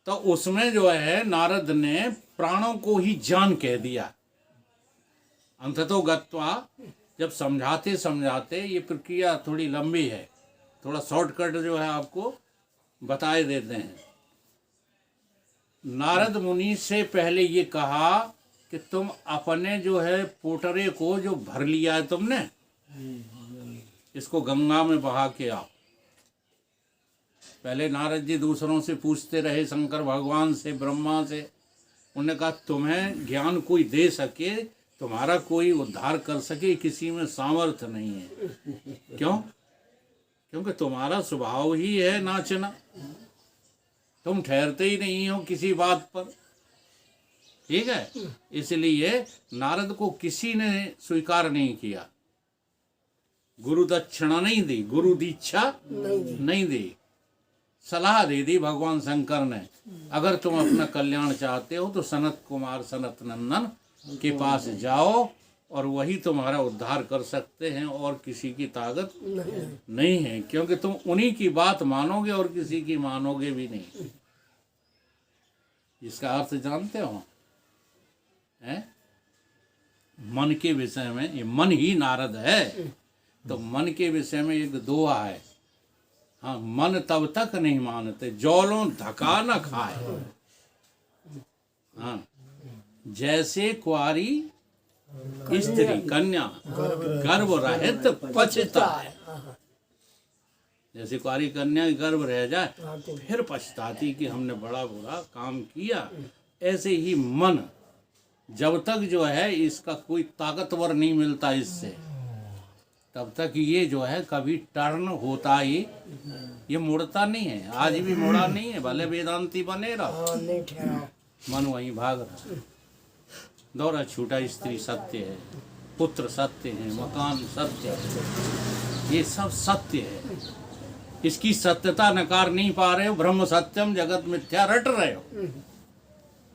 तो उसमें जो है नारद ने प्राणों को ही जान कह दिया। अंततो गत्वा, जब समझाते समझाते, ये प्रक्रिया थोड़ी लंबी है, थोड़ा शॉर्टकट जो है आपको बताए देते हैं। नारद मुनि से पहले ये कहा कि तुम अपने जो है पोटरे को जो भर लिया है तुमने, इसको गंगा में बहा के आओ। पहले नारद जी दूसरों से पूछते रहे, शंकर भगवान से, ब्रह्मा से। उन्होंने कहा तुम्हें ज्ञान कोई दे सके, तुम्हारा कोई उद्धार कर सके, किसी में सामर्थ्य नहीं है। क्यों? क्योंकि तुम्हारा स्वभाव ही है नाचना, तुम ठहरते ही नहीं हो किसी बात पर। ठीक है, इसलिए नारद को किसी ने स्वीकार नहीं किया, गुरु दक्षिणा नहीं दी, गुरु दीक्षा नहीं दी, सलाह दे दी भगवान शंकर ने, अगर तुम अपना कल्याण चाहते हो तो सनत कुमार सनत नंदन के पास जाओ और वही तुम्हारा उद्धार कर सकते हैं, और किसी की ताकत नहीं है, क्योंकि तुम उन्हीं की बात मानोगे और किसी की मानोगे भी नहीं। इसका अर्थ जानते हो? है मन के विषय में, ये मन ही नारद है, तो मन के विषय में एक दोहा है, हाँ, मन तब तक नहीं मानते जौलों धका न खाए। हाँ, जैसे कुआरी स्त्री कन्या गर्भ रहित पछताए, जैसे कुआरी कन्या गर्भ रह जाए फिर पछताती कि हमने बड़ा बुरा काम किया, ऐसे ही मन जब तक जो है इसका कोई ताकतवर नहीं मिलता इससे, तब तक ये जो है कभी टर्न होता ही, ये मुड़ता नहीं है। आज भी मुड़ा नहीं है, भले वेदांती बने रहा, मन वहीं भाग रहा। दौरा छूटा, स्त्री सत्य है, पुत्र सत्य है, मकान सत्य है, ये सब सत्य है। इसकी सत्यता नकार नहीं पा रहे हो। ब्रह्म सत्यम जगत मिथ्या रट रहे हो।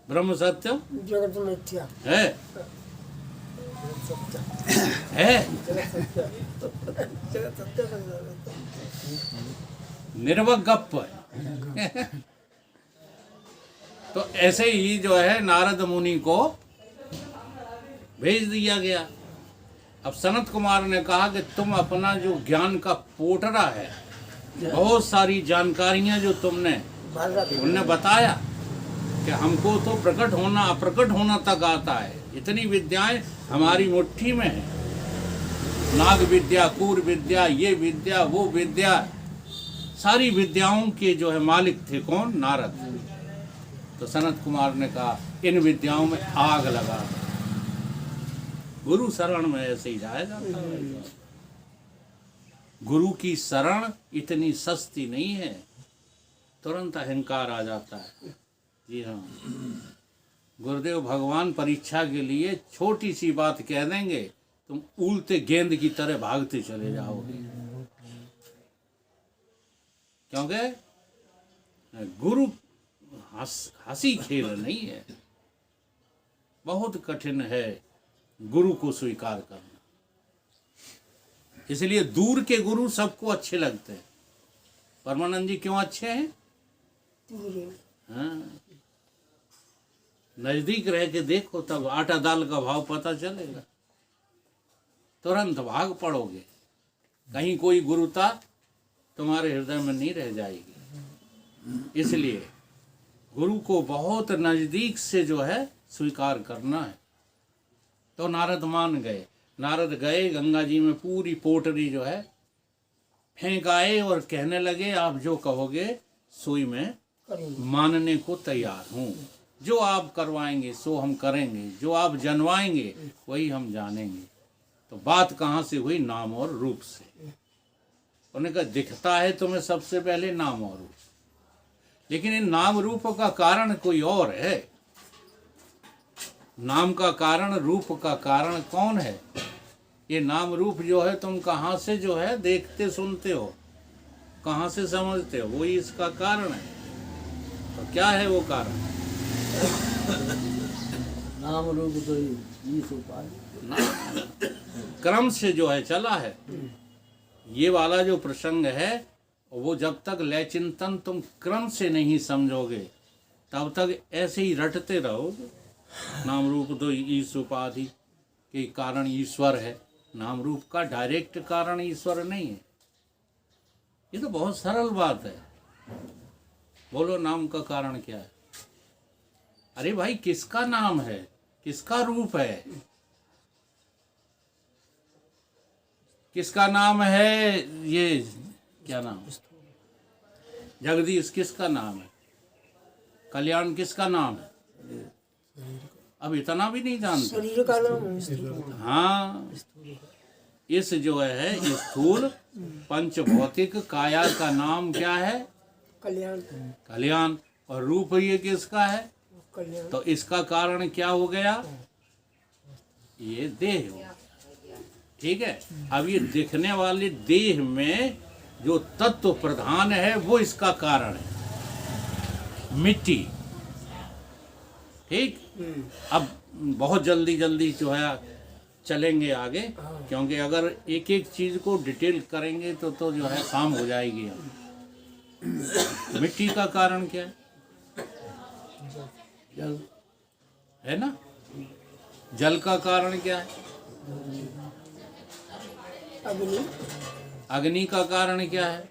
ब्रह्म सत्यम जगत मिथ्या है, निर्वक गप्प है। तो ऐसे ही जो है नारद मुनि को भेज दिया गया। अब सनत कुमार ने कहा कि तुम अपना जो ज्ञान का पोटरा है, बहुत सारी जानकारियां जो तुमने उनने बताया कि हमको तो प्रकट होना अप्रकट होना तक आता है, इतनी विद्याएं हमारी मुट्ठी में है, नाग विद्या, कूर विद्या, ये विद्या, वो विद्या, सारी विद्याओं के जो है मालिक थे कौन? नारद। तो सनत कुमार ने कहा इन विद्याओं में आग लगा। गुरु शरण में ऐसे ही जाया जाता है। गुरु की शरण इतनी सस्ती नहीं है, तुरंत अहंकार आ जाता है। जी हाँ, गुरुदेव भगवान परीक्षा के लिए छोटी सी बात कह देंगे, तुम उल्टे गेंद की तरह भागते चले जाओगे, क्योंकि गुरु हंसी खेल नहीं है। बहुत कठिन है गुरु को स्वीकार करना। इसलिए दूर के गुरु सबको अच्छे लगते हैं। परमानंद जी क्यों अच्छे हैं? हाँ, नजदीक रह के देखो तब आटा दाल का भाव पता चलेगा, तुरंत भाग पड़ोगे। कहीं कोई गुरुता तुम्हारे हृदय में नहीं रह जाएगी। इसलिए गुरु को बहुत नजदीक से जो है स्वीकार करना है। तो नारद मान गए। नारद गए, गंगा जी में पूरी पोटरी जो है फेंक आए और कहने लगे आप जो कहोगे सोई में मानने को तैयार हूँ। जो आप करवाएंगे सो हम करेंगे, जो आप जनवाएंगे वही हम जानेंगे। तो बात कहाँ से हुई? नाम और रूप से। उन्होंने कहा दिखता है तुम्हें सबसे पहले नाम और रूप, लेकिन इन नाम रूप का कारण कोई और है। नाम का कारण, रूप का कारण कौन है? ये नाम रूप जो है तुम कहाँ से जो है देखते सुनते हो, कहाँ से समझते हो, वही इसका कारण है। तो क्या है वो कारण? नाम रूप तो उपाय क्रम से जो है चला है। ये वाला जो प्रसंग है वो जब तक लय चिंतन तुम क्रम से नहीं समझोगे तब तक ऐसे ही रटते रहोगे। नाम रूप दो ईश उपाधि के कारण ईश्वर है, नाम रूप का डायरेक्ट कारण ईश्वर नहीं है। ये तो बहुत सरल बात है। बोलो नाम का कारण क्या है? अरे भाई किसका नाम है, किसका रूप है, किसका नाम है? ये क्या नाम? जगदीश किसका नाम है? कल्याण किसका नाम है? अब इतना भी नहीं जानते। शरीर का नाम है। हाँ, इस जो है स्थूल पंच भौतिक काया का नाम क्या है? कल्याण। कल्याण। और रूप ये किसका है? कल्याण। तो इसका कारण क्या हो गया? ये देह हो गया। ठीक है। अब ये दिखने वाले देह में जो तत्व प्रधान है वो इसका कारण है, मिट्टी। ठीक। अब बहुत जल्दी जल्दी जो है चलेंगे आगे, क्योंकि अगर एक एक चीज को डिटेल करेंगे तो जो है शाम हो जाएगी। मिट्टी का कारण क्या है? जल है ना। जल का कारण क्या है? अग्नि। अग्नि का कारण क्या है?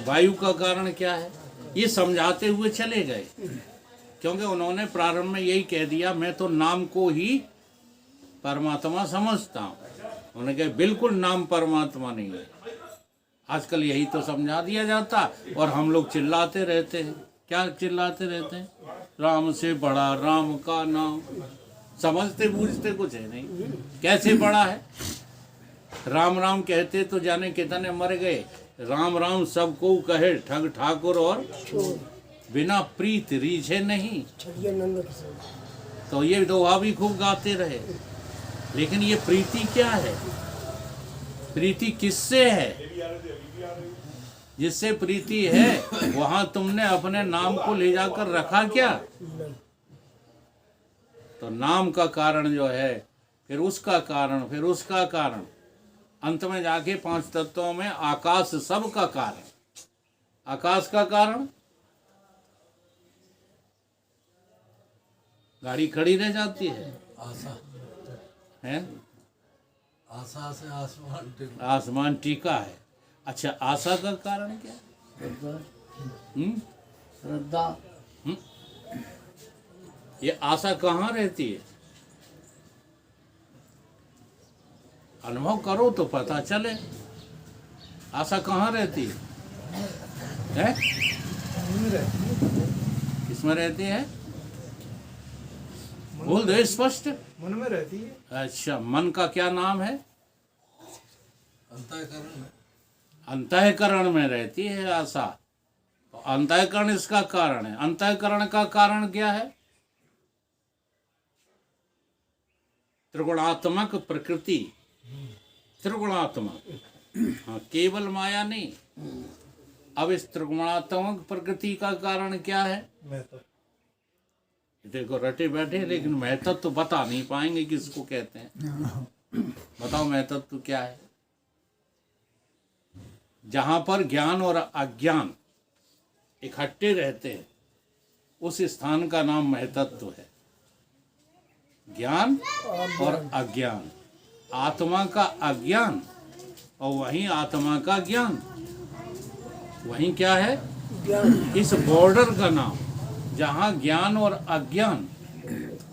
वायु का कारण क्या है? ये समझाते हुए चले गए, क्योंकि उन्होंने प्रारंभ में यही कह दिया मैं तो नाम को ही परमात्मा समझता हूँ। उन्होंने कहा बिल्कुल नाम परमात्मा नहीं है। आजकल यही तो समझा दिया जाता और हम लोग चिल्लाते रहते हैं। क्या चिल्लाते रहते हैं? राम से बड़ा राम का नाम। समझते बूझते कुछ है नहीं। कैसे बड़ा है? राम राम कहते तो जाने कितने मर गए। राम राम सबको कहे ठग ठाकुर और चोर। बिना प्रीत रीझे नहीं। छड़िया नंद किशोर। तो ये दोहा भी खूब गाते रहे। लेकिन ये प्रीति क्या है? प्रीति किससे है? जिससे प्रीति है वहां तुमने अपने नाम को ले जाकर रखा क्या? नहीं। तो नाम का कारण जो है, फिर उसका कारण, फिर उसका कारण, अंत में जाके पांच तत्वों में आकाश सब का कारण। आकाश का कारण गाड़ी खड़ी रह जाती है। आशा हैं? आशा से आसमान टिका। आसमान टीका है। अच्छा, आशा का कारण क्या? श्रद्धा। हम्म? श्रद्धा। ये आशा कहाँ रहती है? अनुभव करो तो पता चले। आशा कहाँ रहती है? किसमें रहती है? बोल दो स्पष्ट। मन में रहती है। अच्छा, मन का क्या नाम है? अंतःकरण में। अंतःकरण में रहती है आशा। तो अंतःकरण इसका कारण है। अंतःकरण का कारण क्या है? त्रिगुणात्मक प्रकृति। त्रिगुणात्मक, हाँ, केवल माया नहीं। अब इस त्रिगुणात्मक प्रकृति का कारण क्या है? मैं तो देखो रटे बैठे, लेकिन महत्व तो बता नहीं पाएंगे किसको कहते हैं। बताओ महत्व तो क्या है? जहां पर ज्ञान और अज्ञान इकट्ठे रहते हैं उस स्थान का नाम महतत्व है। ज्ञान और अज्ञान, आत्मा का अज्ञान और वहीं आत्मा का ज्ञान, वहीं क्या है? ज्ञान। इस बॉर्डर का नाम, जहाँ ज्ञान और अज्ञान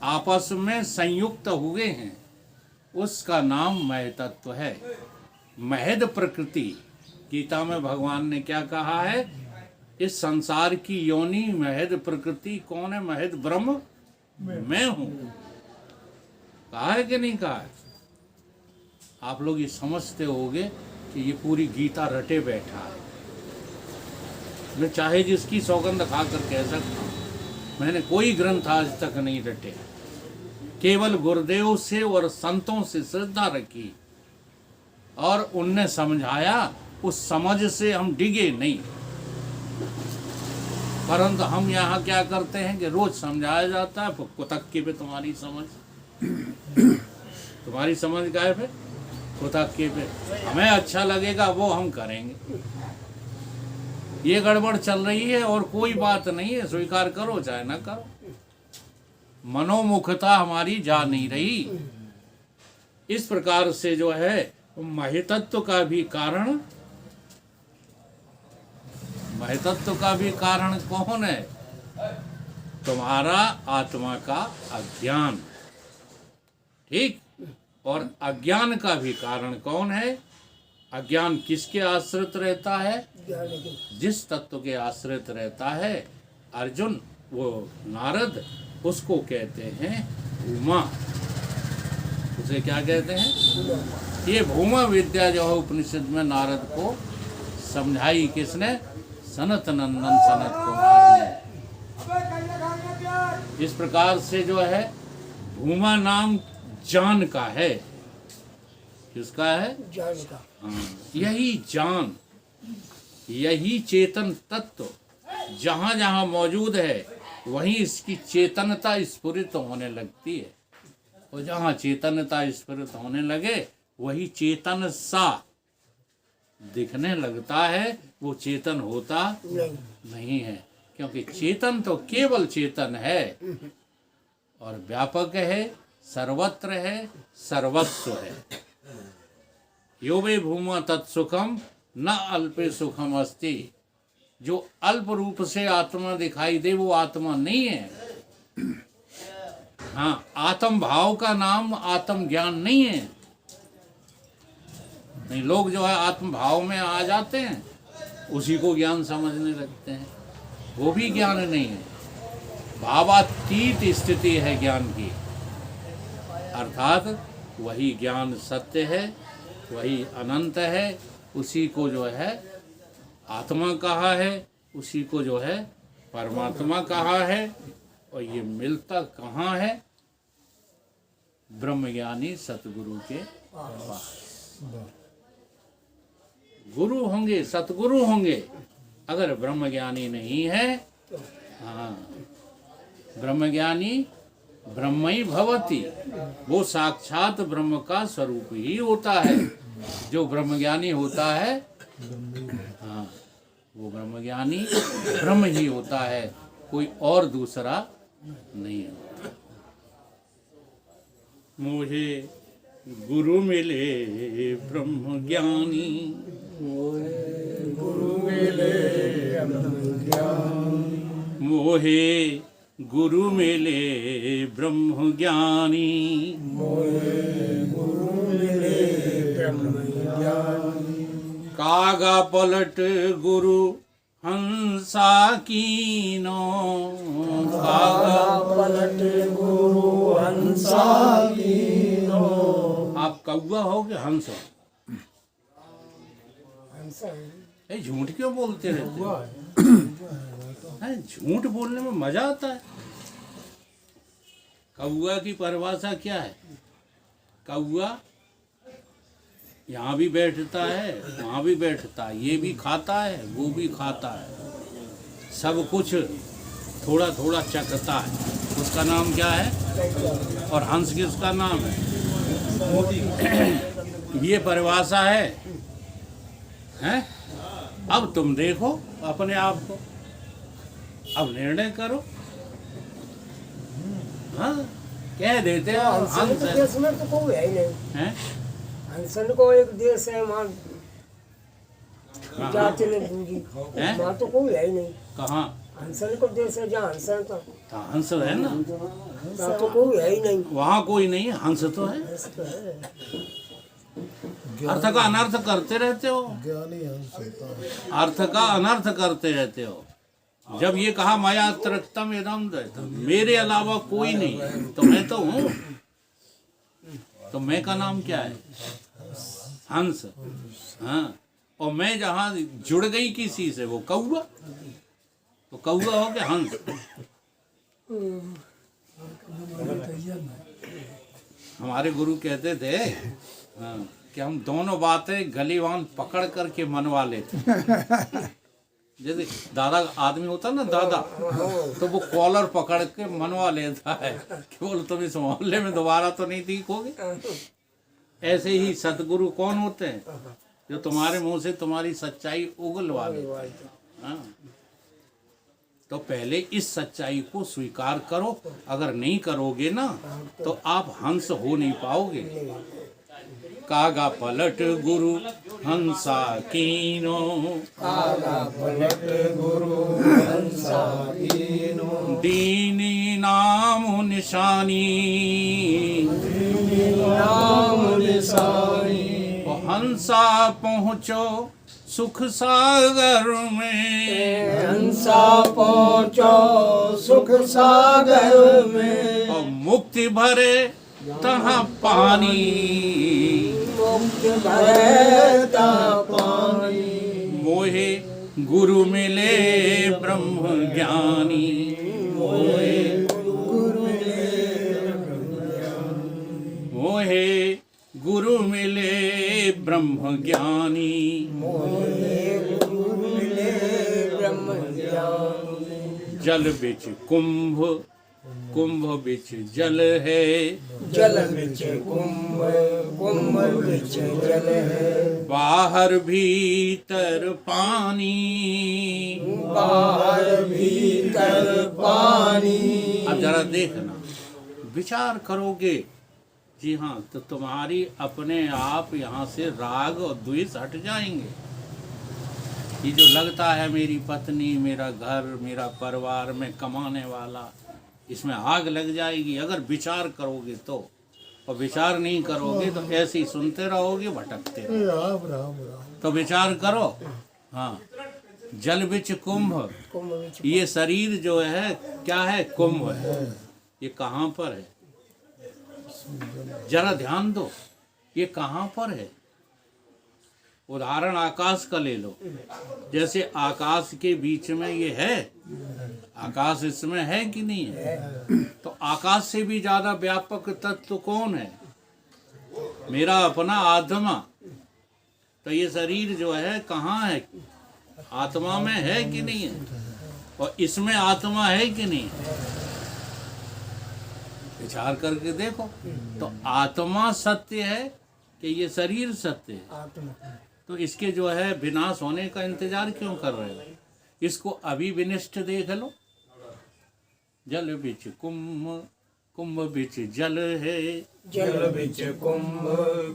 आपस में संयुक्त हुए हैं, उसका नाम महतत्व है। महद प्रकृति, गीता में भगवान ने क्या कहा है? इस संसार की योनि महद प्रकृति कौन है? महद ब्रह्म मैं हूँ। कहा है कि नहीं कहा है? आप लोग ये समझते होंगे कि ये पूरी गीता रटे बैठा है। मैं चाहे जिसकी सौगंध खाकर कह सकता हूँ, मैंने कोई ग्रंथ आज तक नहीं रटे। केवल गुरुदेव से और संतों से श्रद्धा रखी और उनने समझाया, उस समझ से हम डिगे नहीं। परंतु हम यहाँ क्या करते हैं कि रोज समझाया जाता है, कुतक्के पे तुम्हारी समझ, तुम्हारी समझ गायब है, कुतक्के पे हमें अच्छा लगेगा वो हम करेंगे। ये गड़बड़ चल रही है और कोई बात नहीं है, स्वीकार करो चाहे ना करो। मनोमुखता हमारी जा नहीं रही। इस प्रकार से जो है महतत्व का भी कारण, महतत्व का भी कारण कौन है? तुम्हारा आत्मा का अज्ञान, ठीक। और अज्ञान का भी कारण कौन है? अज्ञान किसके आश्रित रहता है? ज्ञान के जिस तत्व के आश्रित रहता है अर्जुन, वो नारद, उसको कहते हैं भूमा। उसे क्या कहते हैं? ये भूमा विद्या जो है उपनिषद में नारद को समझाई किसने? सनत नंदन सनत कुमार ने। इस प्रकार से जो है भूमा नाम जान का है। किसका है? ज्ञान का। हाँ, यही जान, यही चेतन तत्व जहाँ जहाँ मौजूद है वहीं इसकी चेतनता स्फुरित होने लगती है। और जहाँ चेतनता स्फुरित होने लगे वही चेतन सा दिखने लगता है। वो चेतन होता नहीं है, क्योंकि चेतन तो केवल चेतन है और व्यापक है, सर्वत्र है, सर्वस्व है। यो वे भूमा तत्सुखम न अल्पे सुखम अस्ति। जो अल्प रूप से आत्मा दिखाई दे वो आत्मा नहीं है। हाँ, आत्म भाव का नाम आत्म ज्ञान नहीं है। नहीं, लोग जो है आत्म भाव में आ जाते हैं, उसी को ज्ञान समझने लगते हैं। वो भी ज्ञान नहीं है, भावातीत स्थिति है ज्ञान की। अर्थात वही ज्ञान सत्य है, वही अनंत है, उसी को जो है आत्मा कहा है, उसी को जो है परमात्मा कहा है। और ये मिलता कहाँ है? ब्रह्मज्ञानी सतगुरु के पास। गुरु होंगे, सतगुरु होंगे, अगर ब्रह्मज्ञानी नहीं है, हाँ, ब्रह्मज्ञानी ब्रह्मई भवति, वो साक्षात ब्रह्म का स्वरूप ही होता है। जो ब्रह्मज्ञानी होता है, हाँ, वो ब्रह्मज्ञानी ब्रह्म ही होता है, कोई और दूसरा नहीं होता। मुझे गुरु मिले ब्रह्मज्ञानी, गुरु मिले ज्ञानी, मोहे गुरु मिले ब्रह्मज्ञानी, गुरु मिले ब्रह्मज्ञानी। कागा पलट गुरु हंसा कीनो, कागा पलट गुरु हंसा कीनो। आप कौवा हो कि हंस हो? हंसा है। ए, झूठ क्यों बोलते रहते हो? हैं, झूठ बोलने में मजा आता है। कौवा की परिभाषा क्या है? कौवा यहाँ भी बैठता है, वहाँ भी बैठता है, ये भी खाता है, वो भी खाता है, सब कुछ थोड़ा थोड़ा चखता है। उसका नाम क्या है? और हंस किसका नाम है? ये परिभाषा है। हैं? अब तुम देखो अपने आप को, अब निर्णय करो। हाँ, कह देते हो हंसन हंस के है। देश में तो कोई है ही नहीं। हैं? हंसन को एक देश है, वहाँ हाँ, जाति में दूरी, हैं? वहाँ तो कोई है ही नहीं। कहाँ? हंसन को देश है जहाँ हंसन तो हाँ, हंस है ना, वहाँ तो कोई है ही नहीं। वहाँ कोई नहीं है, हंस तो है। हंस तो है। अर्थ का अनर्थ करते रहते हो, ज्ञानी हंस होता है। अर्थ का अनर्थ करते रहते हो। जब ये कहा माया अतिरिक्तम इदम द्वैतम, मेरे अलावा कोई नहीं, तो मैं तो हूँ। तो मैं का नाम क्या है? हंस। हाँ, और मैं जहाँ जुड़ गई किसी से, वो कौवा। तो कौवा हो गया हंस। हमारे गुरु कहते थे, हाँ, कि हम दोनों बातें गलीवान पकड़ करके मनवा लेते। जैसे दादा आदमी होता ना, दादा, तो वो कॉलर पकड़ के मनवा लेता है कि बोलो तुम इस मोहल्ले में दोबारा तो नहीं दिखोगे। ऐसे ही सतगुरु कौन होते हैं? जो तुम्हारे मुंह से तुम्हारी सच्चाई उगलवा ले। हाँ। तो पहले इस सच्चाई को स्वीकार करो, अगर नहीं करोगे ना तो आप हंस हो नहीं पाओगे। कागा पलट गुरु हंसा कीनो, कागा पलट गुरु हंसा कीनो, दीनी नाम निशानी, नाम निशानी, वो हंसा पहुँचो सुख सागर में, हंसा पहुँचो सुख सागर में, और मुक्ति भरे तहाँ पानी, मुक्ति भरे तहाँ पानी, मोहे गुरु मिले ब्रह्म ज्ञानी, मोहे गुरु मिले, मोहे गुरु मिले ब्रह्म ज्ञानी, मोहे गुरु मिले ब्रह्म ज्ञानी, जल बिच कुंभ, कुंभ बिच जल है, जल बिच कुंभ, कुंभ बिच जल है, बाहर भीतर पानी, बाहर भीतर पानी। अब जरा देखना, विचार करोगे, जी हाँ, तो तुम्हारी अपने आप यहाँ से राग और द्वेष हट जाएंगे। ये जो लगता है मेरी पत्नी, मेरा घर, मेरा परिवार, में कमाने वाला, इसमें आग लग जाएगी अगर विचार करोगे तो। और विचार नहीं करोगे तो ऐसे ही सुनते रहोगे, भटकते रहोगे। राम राम राम। तो विचार करो। हाँ, जल बिच कुंभ, कुंभ बिच ये शरीर जो है क्या है? कुंभ है। ये कहाँ पर है? जरा ध्यान दो, ये कहाँ पर है? उदाहरण आकाश का ले लो। जैसे आकाश के बीच में ये है, आकाश इसमें है कि नहीं है? तो आकाश से भी ज्यादा व्यापक तत्व कौन है? मेरा अपना आत्मा। तो ये शरीर जो है कहाँ है? आत्मा में है कि नहीं है? और इसमें आत्मा है कि नहीं है? विचार करके देखो। तो आत्मा सत्य है कि ये शरीर सत्य है? आत्मा। तो इसके जो है विनाश होने का इंतजार क्यों कर रहे हो? इसको अभी विनिष्ट देख लो। जल बिच कुंभ, कुंभ बिच जल है, जल बिच कुंभ,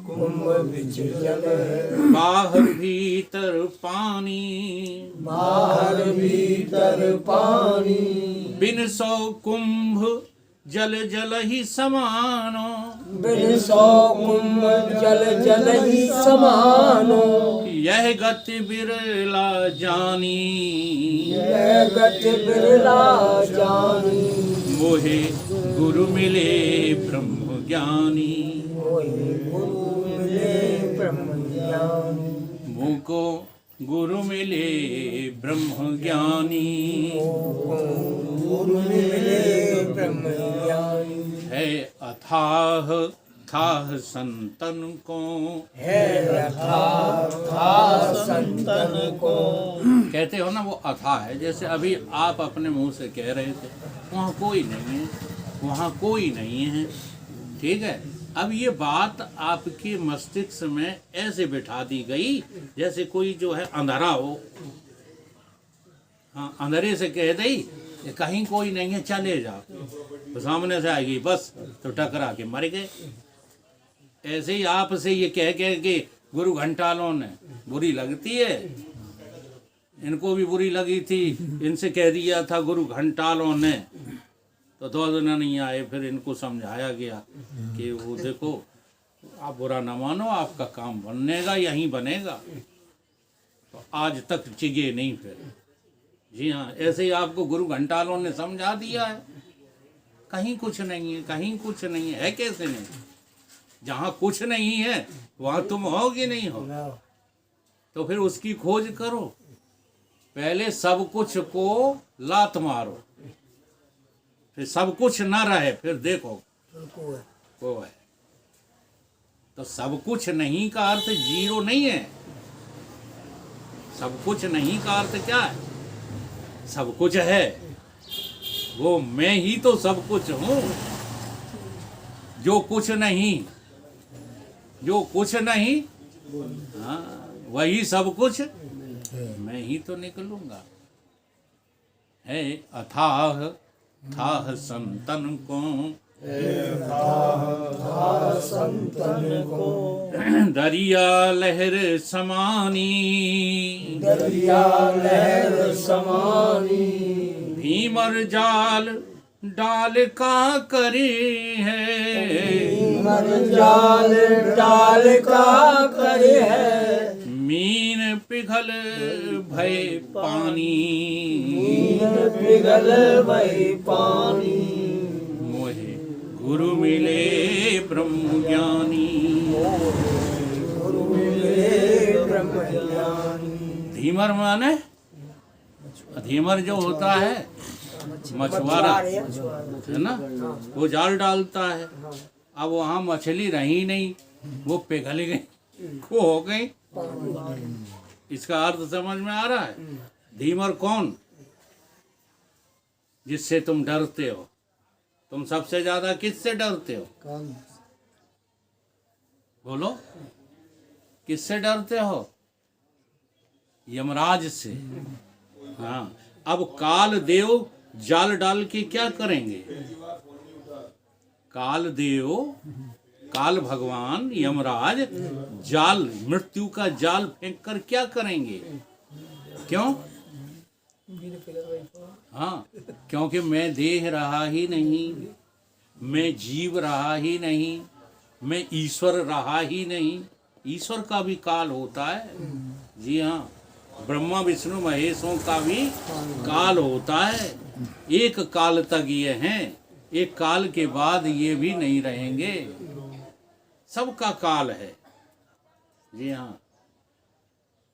कुंभ बिच जल है, बाहर भीतर पानी, बाहर भीतर पानी, बिन सौ कुंभ जल जल ही समानो, बिन सौ कुंभ जल जल ही समानो, यह गति बिरला जानी, यह गति बिरला जानी, मोहे गुरु मिले ब्रह्म ज्ञानी, मोहे गुरु मिले ब्रह्म ज्ञानी, मुको गुरु मिले ब्रह्म ज्ञानी, गुरु मिले ब्रह्म ज्ञानी, है अथाह थाह संतन को, है अथाह संतन को। कहते हो ना वो अथाह है। जैसे अभी आप अपने मुंह से कह रहे थे वहाँ कोई नहीं है, वहाँ कोई नहीं है, ठीक है। अब ये बात आपके मस्तिष्क में ऐसे बिठा दी गई जैसे कोई जो है अंधेरा हो। हाँ, अंधेरे से कह दी कहीं कोई नहीं है, चले जाओ, तो सामने से आएगी बस, तो टकरा के मर गए। ऐसे ही आपसे ये कह के गुरु घंटालों ने बुरी लगती है, इनको भी बुरी लगी थी, इनसे कह दिया था गुरु घंटालों ने, तो 2 दिन नहीं आए। फिर इनको समझाया गया कि वो देखो आप बुरा न मानो, आपका काम बनेगा, यहीं बनेगा। तो आज तक चिगे नहीं फिर। जी हाँ, ऐसे ही आपको गुरु घंटालों ने समझा दिया है, कहीं कुछ नहीं है, कहीं कुछ नहीं है। कैसे नहीं? जहाँ कुछ नहीं है वहाँ तुम हो कि नहीं हो? तो फिर उसकी खोज करो। पहले सब कुछ को लात मारो, फिर सब कुछ ना रहे, फिर देखो को है। तो सब कुछ नहीं का अर्थ जीरो नहीं है। सब कुछ नहीं का अर्थ क्या है? सब कुछ है, वो मैं ही तो सब कुछ हूँ। जो कुछ नहीं, जो कुछ नहीं, हाँ, वही सब कुछ मैं ही तो निकलूंगा। है अथाह थाह संतन को, संतन को दरिया लहर समानी, दरिया लहर समानी, भीमर जाल डाल का करे है, मर जाल डाल का करे है, मीन पिघल भय पानी, मीन पिघल भई पानी, मोहे गुरु मिले ब्रह्म ज्ञानी, गुरु मिले ब्रह्म ज्ञानी। धीमर माने, धीमर जो होता है मछुआरा है ना, वो जाल डालता है। अब वहाँ मछली रही नहीं, वो पिघल गई, वो हो गई। इसका अर्थ समझ में आ रहा है? धीमर कौन? जिससे तुम डरते हो। तुम सबसे ज्यादा किससे डरते हो? बोलो, किससे डरते हो? यमराज से। हाँ, अब काल देव जाल डाल के क्या करेंगे? काल देव, काल भगवान यमराज जाल, मृत्यु का जाल फेंक कर क्या करेंगे? क्यों? हाँ, क्योंकि मैं देह रहा ही नहीं, मैं जीव रहा ही नहीं, मैं ईश्वर रहा ही नहीं। ईश्वर का भी काल होता है। जी हाँ, ब्रह्मा विष्णु महेशों का भी काल होता है। एक काल तक ये हैं, एक काल के बाद ये भी नहीं रहेंगे। सबका काल है। जी हाँ,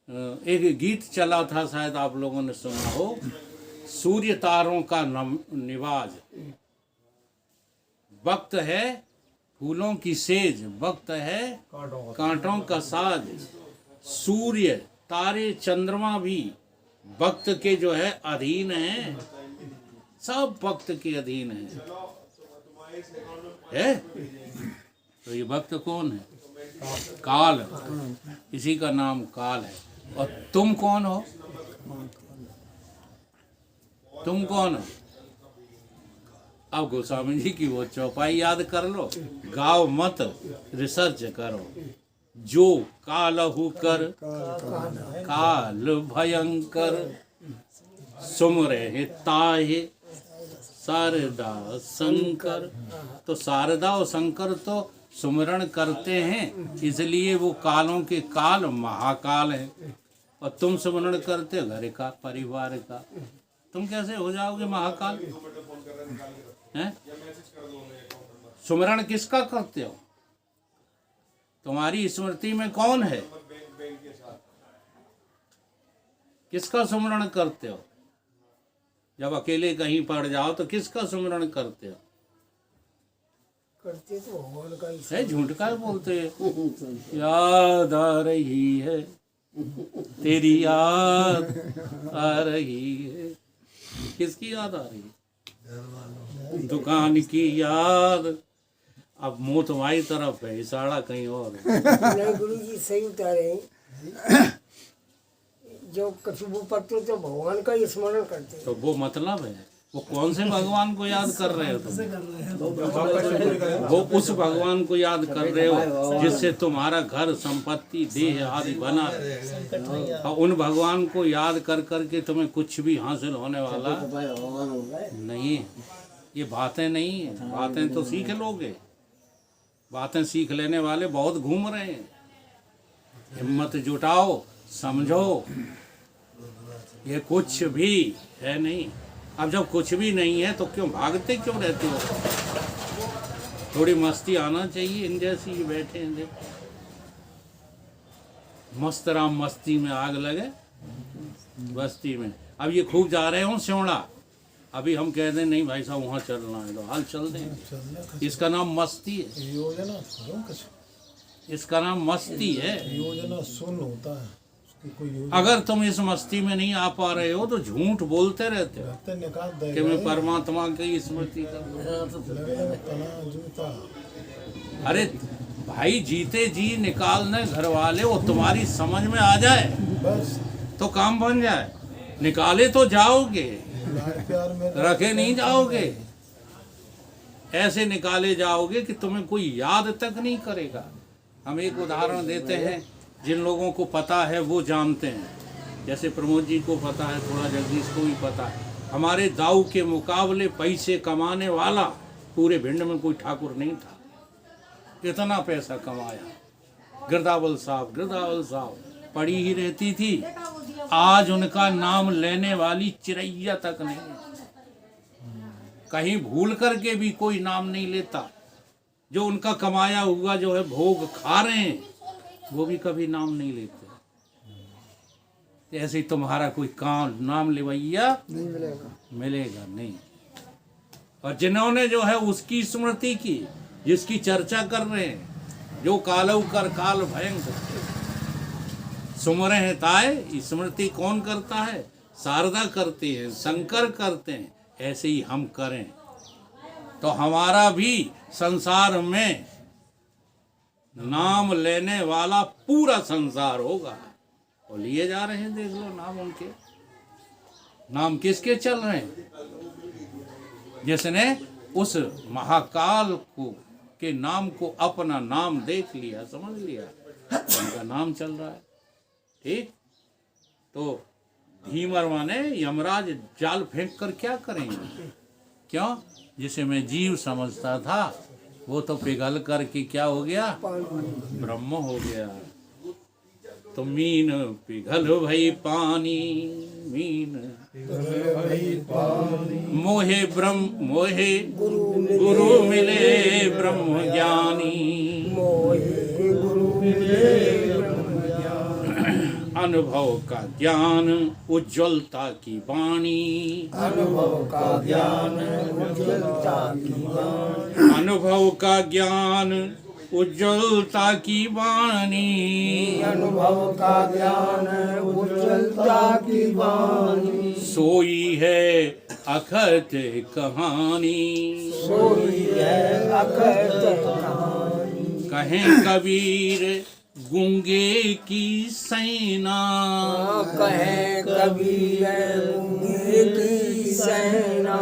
एक गीत चला था, शायद आप लोगों ने सुना हो, सूर्य तारों का निवाज, वक्त है फूलों की सेज, वक्त है कांटों का साज। सूर्य, तारे, चंद्रमा भी वक्त के जो है अधीन हैं, सब वक्त के अधीन है? तो ये वक्त कौन है? काल, इसी का नाम काल है। और तुम कौन हो? तुम कौन हो? अब गोस्वामी जी की वो चौपाई याद कर लो, गाओ मत रिसर्च करो। जो कालहु कर काल भयंकर, सुमरे ताहे शारदा शंकर। तो शारदा और शंकर तो सुमरण करते हैं, इसलिए वो कालों के काल महाकाल हैं। और तुम सुमरण करते हो घर का, परिवार का, तुम कैसे हो जाओगे महाकाल? हैं? सुमरण किसका करते हो? तुम्हारी स्मृति में कौन है? किसका सुमरण करते हो? जब अकेले कहीं पड़ जाओ तो किसका सुमरण करते हो? करते तो भगवान का ही। है, झूठ का बोलते हैं। याद आ रही है, तेरी याद आ रही है। किसकी याद आ रही है? दुकान की याद। अब मुँह तुम्हारी तरफ है, इशारा कहीं और है। नहीं गुरु जी सही उतारे, जो कछुबू पत्तों तो भगवान का ही स्मरण करते हैं। तो वो मतलब है, वो कौन से भगवान को याद कर रहे हो तुम? वो उस भगवान को याद कर रहे हो जिससे तुम्हारा घर, संपत्ति, देह आदि बना है। और उन भगवान को याद कर करके तुम्हें कुछ भी हासिल होने वाला नहीं है। ये बातें नहीं है, बातें तो सीख लोगे। बातें सीख लेने वाले बहुत घूम रहे हैं। हिम्मत जुटाओ, समझो ये कुछ भी है नहीं। अब जब कुछ भी नहीं है तो क्यों भागते क्यों रहते हो? थोड़ी मस्ती आना चाहिए। इन जैसी ये बैठे हैं, देख मस्त राम मस्ती में आग लगे बस्ती में। अब ये खूब जा रहे हो सिवड़ा, अभी हम कह दें नहीं भाई साहब वहाँ चलना है तो हाल चल देंगे। इसका नाम मस्ती है। योजना इसका नाम मस्ती है। योजना सुन होता है, उसकी कोई योजना अगर तुम इस मस्ती में नहीं आ पा रहे हो तो झूठ बोलते रहते हो निकाल कि देगा। मैं परमात्मा की स्मृति कर। लगेगा तना जूता। अरे भाई, जीते जी निकालने घर वाले, वो तुम्हारी समझ में आ जाए बस तो काम बन जाए। निकाले तो जाओगे, लाड प्यार में रखे नहीं जाओगे, ऐसे निकाले जाओगे कि तुम्हें कोई याद तक नहीं करेगा। हम एक उदाहरण देते हैं, जिन लोगों को पता है वो जानते हैं, जैसे प्रमोद जी को पता है, थोड़ा जगदीश को भी पता है। हमारे दाऊ के मुकाबले पैसे कमाने वाला पूरे भिंड में कोई ठाकुर नहीं था, इतना पैसा कमाया। गिरदावल साहब पड़ी ही रहती थी, आज उनका नाम लेने वाली चिड़ैया तक नहीं, कहीं भूल करके भी कोई नाम नहीं लेता। जो उनका कमाया हुआ जो है भोग खा रहे हैं, वो भी कभी नाम नहीं लेते। ऐसे ही तुम्हारा कोई काम नाम लेवैया नहीं मिलेगा नहीं। और जिन्होंने जो है उसकी स्मृति की, जिसकी चर्चा कर रहे हैं, जो कालऊ कर काल भयंकर सुमरे हैं ताए, स्मृति कौन करता है? शारदा करते हैं, शंकर करते हैं। ऐसे ही हम करें तो हमारा भी संसार में नाम लेने वाला पूरा संसार होगा। और लिए जा रहे हैं, देख लो नाम उनके, नाम किसके चल रहे हैं? जिसने उस महाकाल को के नाम को अपना नाम देख लिया, समझ लिया, उनका नाम चल रहा है। ठीक, तो धीमर माने यमराज जाल फेंक कर क्या करेंगे? क्यों? जिसे मैं जीव समझता था वो तो पिघल कर के क्या हो गया? ब्रह्म हो गया। तो मीन पिघल भई पानी, मीन मोहे ब्रह्म मोहे गुरु मिले ब्रह्म ज्ञानी, अनुभव का ज्ञान उज्ज्वलता की वाणी, अनुभव का ज्ञान उज्ज्वलता की वाणी, अनुभव का ज्ञान उज्ज्वलता की वाणी, अनुभव का ज्ञान उज्ज्वलता की वाणी, सोई है अखत कहानी, सोई है अखत कहानी, कहें कबीर गूंगे की सेना, कहे कबीर गूंगे की सेना,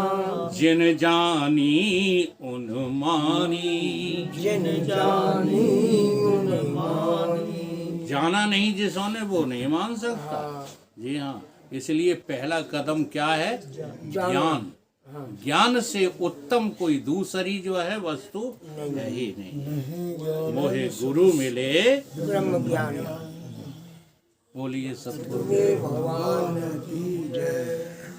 जिन जानी उन मानी, जिन जानी उन मानी। जाना नहीं जिसने वो नहीं मान सकता। जी हाँ, इसलिए पहला कदम क्या है? ज्ञान। ज्ञान से उत्तम कोई दूसरी जो है वस्तु है ही नहीं। मोहे गुरु मिले ब्रह्म ज्ञान। बोलिए सतगुरु भगवान की जय।